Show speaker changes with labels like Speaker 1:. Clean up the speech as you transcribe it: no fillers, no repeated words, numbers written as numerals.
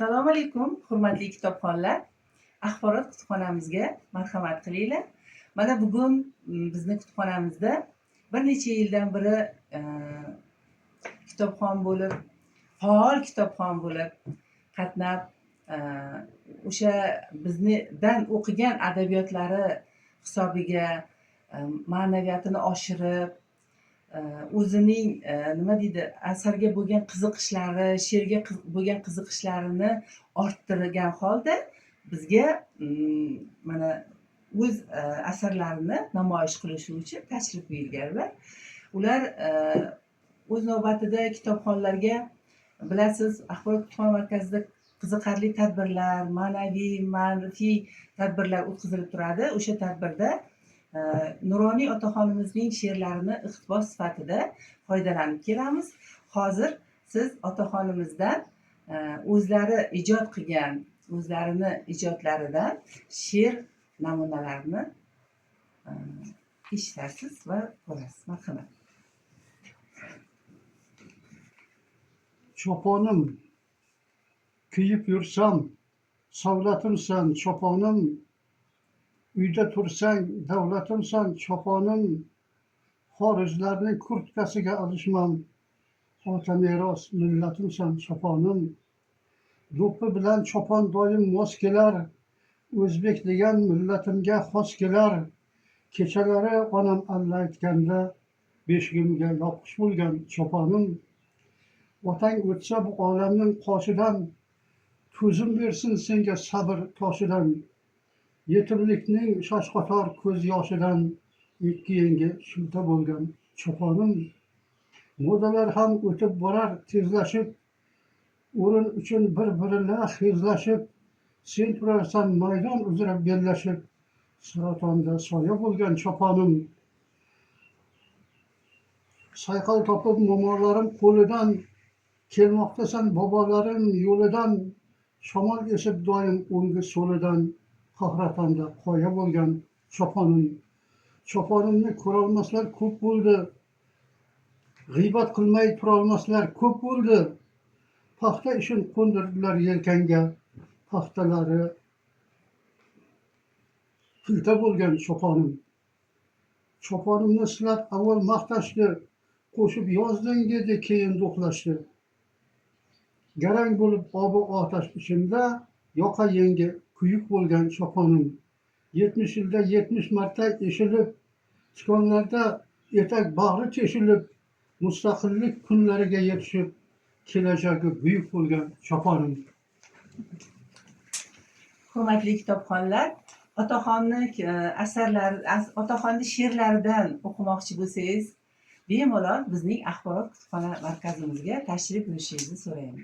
Speaker 1: Assalomu alaykum, hurmatli kitobxonlar. Axborot kutubxonamizga marhamat qilinglar. Mana bugun bizni kutubxonamizda bir necha yildan beri kitobxon bo'lib, faol kitobxon bo'lib qatnab, o'sha bizdan o'qigan adabiyotlari hisobiga ma'naviyatini oshirib, o'zining nima deydi, asarga bo'lgan qiziqishlari, she'rga bo'lgan qiziqishlarini orttirgan holda bizga mana o'z asarlarini namoyish qilishi uchun tashrif buyurganlar. Ular o'z navbatida kitobxonlarga, bilasiz, Axborot kutubxona markazida qiziqarli tadbirlar, ma'naviy, ma'rifiy tadbirlar o'tkazilib turadi. O'sha tadbirda Nuroniy otaxonimizning she'rlarini iqtibos sifatida foydalanib kelamiz. Hozir siz otaxonimizdan o'zlari ijod qilgan, o'zlarini ijodlaridan she'r namunalarini eshitasiz va ko'rasiz. Marhamat.
Speaker 2: Çopanım, kuyib yursam, savlatimsan çopanım, uyda tursang, davlatimsan çopanım, xorijlarning kurtkasiga alishmam, ota meros millatimsan çopanım, do'ppi bilan cho'pon doim mos kelar, o'zbek degan millatimga xos kelar, kechalari onam alla aytganda, beshigimga yopiq bo'lgan cho'ponim, otang o'tsa bu olamning qoshidan, ko'zim bersin senga sabr toshidan, yetimlikning shoshqotor ko'z yoshidan, ikki yengi shilta bo'lgan cho'ponim, modalar ham o'tib borar tezlashib, o'rin uchun bir-birini xezlashib, sen turarsan maydon uzra bellashib, saratonda soya bo'lgan cho'ponim, sayqal topib momolarim qo'lidan, kelmoqdasan bobolarim yo'lidan, shamol esib doim o'ngi so'lidan, qahratonda qoya bo'lgan cho'ponim, cho'ponimni ko'rolmaslar ko'p bo'ldi, g'iybat qilmay turolmaslar ko'p bo'ldi, paxta ishin qo'ndirdilar yelkanga, paxtalari filta bo'lgan cho'ponim, cho'ponimni silab avval maqtashdi, qo'shib yozding dedi, keyin do'qlashdi, garang bo'lib obi otash ichimda, yoqa yengi kuyuk bo'lgan cho'ponim, 70 yilda 70 marta eshilib, tikonlarda etak bag'ri teshilib, mustaqillik kunlariga yetishib, kelajagi buyuk bo'lgan cho'ponim.
Speaker 1: Hurmatli kitobxonlar, otaxonni she'rlaridan o'qimoqchi bo'lsangiz, bemalol bizning Axborot kutubxona markazimizga tashrif buyurishingizni so'raymiz.